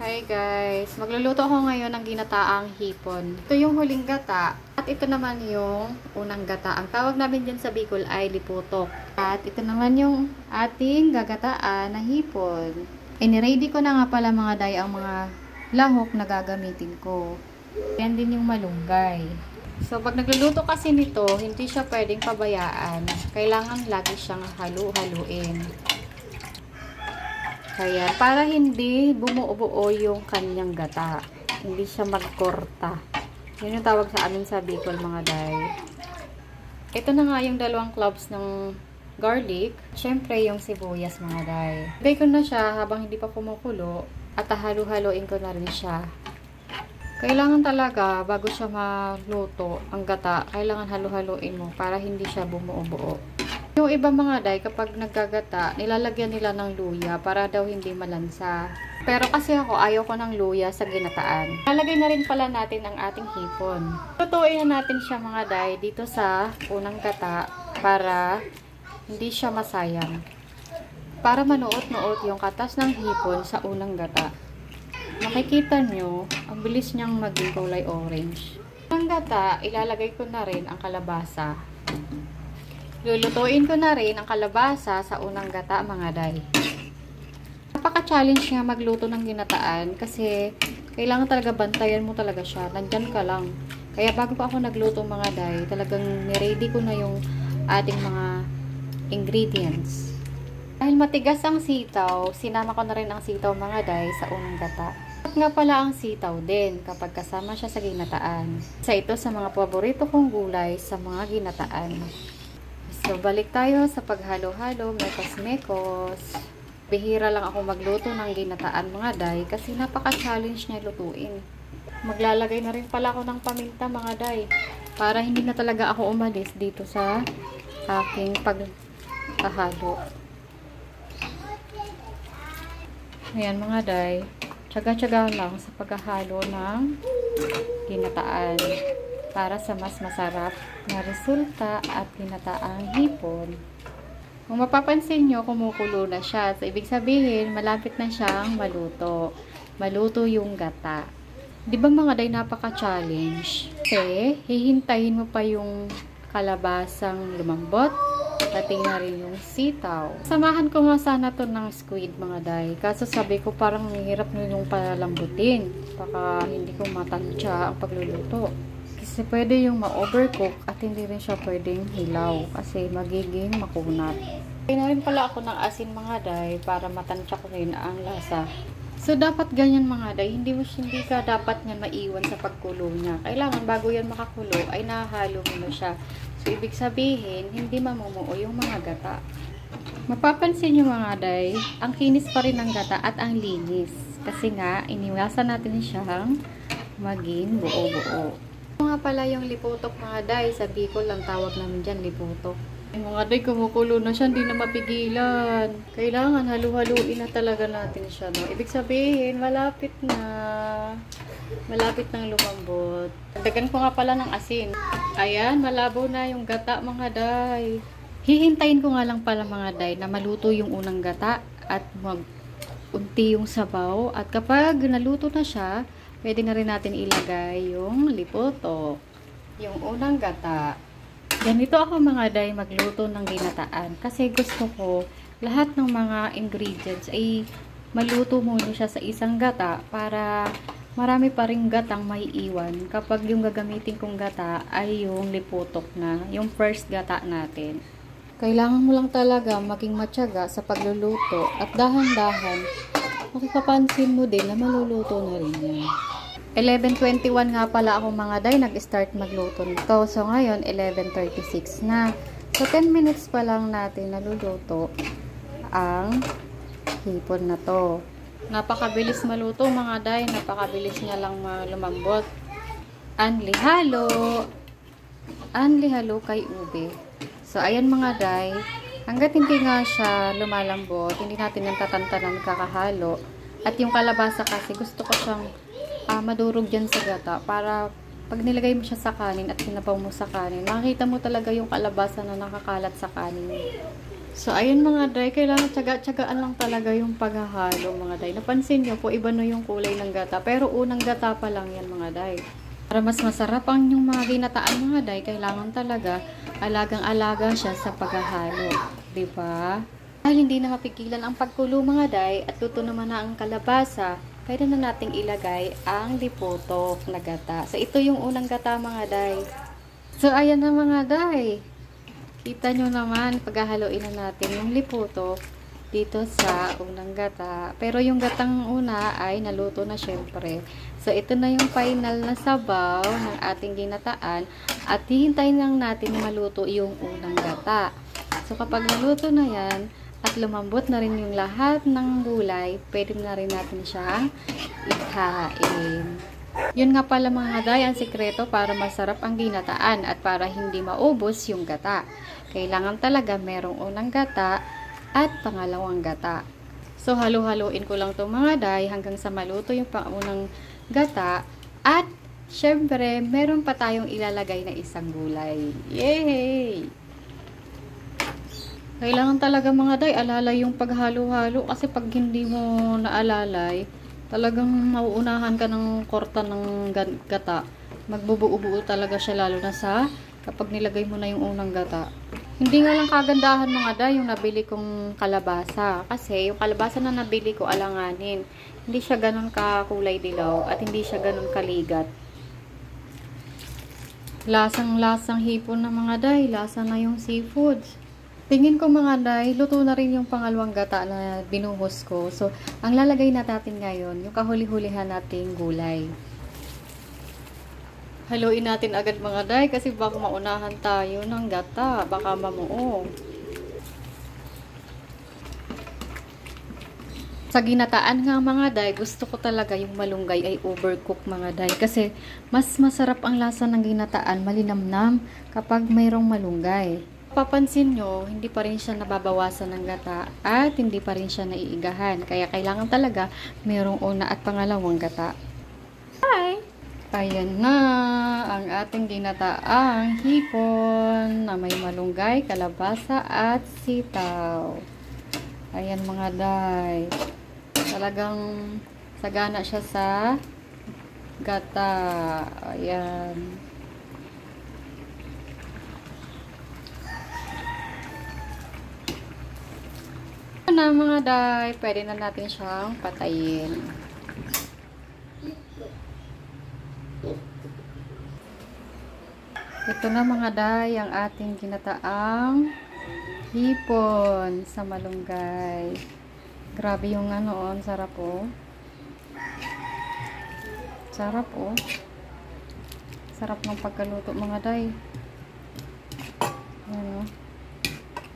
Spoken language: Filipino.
Hi guys! Magluluto ako ngayon ng ginataang hipon. Ito yung huling gata at ito naman yung unang gata. Ang tawag namin dyan sa Bicol ay liputok. At ito naman yung ating gagataan na hipon. Iniready ko na nga pala mga day ang mga lahok na gagamitin ko. Yan din yung malunggay. So pag nagluluto kasi nito, hindi siya pwedeng pabayaan. Kailangan lagi siyang halu-haluin. Kaya, para hindi bumuo-buo yung kanyang gata. Hindi siya magkorta. Yun yung tawag sa amin sa Bicol, mga day. Ito na nga yung 2 cloves ng garlic. Siyempre, yung sibuyas, mga day. Lagay ko na siya habang hindi pa kumukulo. At halu-haluin ko na rin siya. Kailangan talaga, bago siya maluto, ang gata, kailangan halu-haluin mo para hindi siya bumuo-buo. Yung ibang mga day, kapag naggagata, nilalagyan nila ng luya para daw hindi malansa. Pero kasi ako, ayaw ko ng luya sa ginataan. Lalagay na rin pala natin ang ating hipon. Lutuin na natin siya mga day dito sa unang gata para hindi siya masayang. Para manuot-nuot yung katas ng hipon sa unang gata. Makikita nyo, ang bilis niyang maging kulay orange. Ang gata, ilalagay ko na rin ang kalabasa. Lulutuin ko na rin ang kalabasa sa unang gata, mga day. Napaka-challenge nga magluto ng ginataan kasi kailangan talaga bantayan mo talaga siya. Nandyan ka lang. Kaya bago pa ako nagluto, mga day, talagang niready ko na yung ating mga ingredients. Dahil matigas ang sitaw, sinama ko na rin ang sitaw, mga day, sa unang gata. At nga pala ang sitaw din kapag kasama siya sa ginataan. Isa ito sa mga paborito kong gulay sa mga ginataan. So, balik tayo sa paghalo-halo, mekos-mekos. Bihira lang ako magluto ng ginataan, mga day, kasi napaka-challenge niya lutuin. Maglalagay na rin pala ako ng paminta, mga day, para hindi na talaga ako umalis dito sa aking paghalo. Ayan, mga day, tsaga-tsaga lang sa paghalo ng ginataan para sa mas masarap na resulta at ginataang hipon. Kung mapapansin nyo, kumukulo na siya. So, ibig sabihin, malapit na siyang maluto. Maluto yung gata. Di ba mga day, napaka-challenge? Kasi, hihintayin mo pa yung kalabasang lumambot, pati na rin yung sitaw. Samahan ko nga sana to ng squid, mga day. Kaso sabi ko, parang hirap nyo yung palambutin. Baka hindi ko matansya ang pagluluto. Kasi pwede yung ma-overcook at hindi rin siya pwedeng hilaw kasi magiging makunat. Kaya na rin pala ako ng asin, mga day, para matansya ko rin ang lasa. So, dapat ganyan, mga day. Hindi ka dapat niya maiwan sa pagkulo niya. Kailangan bago yan makakulo ay nahalo mo na siya. So, ibig sabihin, hindi mamumuo yung mga gata. Mapapansin nyo, mga day, ang kinis pa rin ng gata at ang linis. Kasi nga, iniwasan natin siyang maging buo-buo. Ito nga pala yung liputok, mga day. Sa Bicol lang tawag namin dyan, liputok. Yung mga day, kumukulo na siya, hindi na mapigilan. Kailangan halu-haluin na talaga natin siya, no? Ibig sabihin, malapit na. Malapit nang lumambot. Dagdagan ko nga pala ng asin. Ayan, malabo na yung gata, mga day. Hihintayin ko nga lang pala, mga day, na maluto yung unang gata at mag-unti yung sabaw. At kapag naluto na siya, pwede na rin natin ilagay yung liputok, yung unang gata. Ganito ako, mga day, magluto ng ginataan. Kasi gusto ko, lahat ng mga ingredients ay maluto muna siya sa isang gata para marami pa rin gatang may iwan. Kapag yung gagamitin kong gata ay yung liputok na, yung first gata natin. Kailangan mo lang talaga maging matyaga sa pagluluto at dahan-dahan mapapansin mo din na maluluto na rin yan. 11:21 nga pala ako, mga day, nag-start magluto nito. So, ngayon, 11:36 na. So, 10 minutes pa lang natin naluluto ang hipon na to. Napakabilis maluto, mga day. Napakabilis niya lang lumambot. Anli-halo. Anli-halo kay ube. So, ayan, mga day. Hanggat hindi nga siya lumalambot, hindi natin yung tatantanan kakahalo. At yung kalabasa kasi, gusto ko siyang madurog dyan sa gata para pag nilagay mo siya sa kanin at sinabaw mo sa kanin, makikita mo talaga yung kalabasa na nakakalat sa kanin. So, ayun mga day, kailangan tsaga-tsagaan lang talaga yung paghahalo mga day. Napansin nyo po, iba na yung kulay ng gata. Pero unang gata pa lang yan mga day. Para mas masarap ang yung mga ginataan mga day, kailangan talaga alagang-alaga siya sa paghahalo. Diba? Dahil hindi na mapigilan ang pagkulo mga day at luto naman na ang kalabasa, pwede na nating ilagay ang lipotok na gata. So, ito yung unang gata mga day. So, ayan na mga day. Kita nyo naman, paghahaluin na natin yung lipotok dito sa unang gata. Pero yung gatang una ay naluto na syempre. So, ito na yung final na sabaw ng ating ginataan. At hihintayin lang natin maluto yung unang gata. So, kapag naluto na yan, at lumambot na rin yung lahat ng gulay, pwede na rin natin siyang ikain. Yun nga pala mga day, ang sikreto para masarap ang ginataan at para hindi maubos yung gata. Kailangan talaga merong unang gata at pangalawang gata. So, halo-haloin ko lang itong mga day hanggang sa maluto yung pangunang gata. At, syempre, meron pa tayong ilalagay na isang gulay. Yay! Kailangan talaga mga day, alalay yung paghalo-halo kasi pag hindi mo naalalay, talagang mauunahan ka ng korta ng gata. Magbubuo-buo talaga siya lalo na sa kapag nilagay mo na yung unang gata. Hindi nga lang kagandahan mga day yung nabili kong kalabasa. Kasi yung kalabasa na nabili ko alanganin. Hindi siya ganun kakulay dilaw at hindi siya ganun kaligat. Lasang-lasang hipon na mga day. Lasa na yung seafoods. Tingin ko mga day, luto na rin yung pangalawang gata na binuhos ko. So, ang lalagay natin ngayon, yung kahuli-hulihan nating gulay. Haluin natin agad mga day kasi baka maunahan tayo ng gata. Baka mamuo. Sa ginataan nga mga day, gusto ko talaga yung malunggay ay overcook mga day. Kasi mas masarap ang lasa ng ginataan, malinamnam kapag mayroong malunggay. Papansin nyo, hindi pa rin siya nababawasan ng gata at hindi pa rin siya naiigahan. Kaya kailangan talaga mayroong una at pangalawang gata. Bye! Ayan na ang ating ginataang hipon na may malunggay, kalabasa at sitaw. Ayan mga day. Talagang sagana siya sa gata. Ayan. Na mga day, pwede na natin siyang patayin. Ito na mga day, ang ating ginataang hipon sa malunggay. Grabe yung ano, sarap oh. Sarap oh. Sarap ng pagkaluto mga day.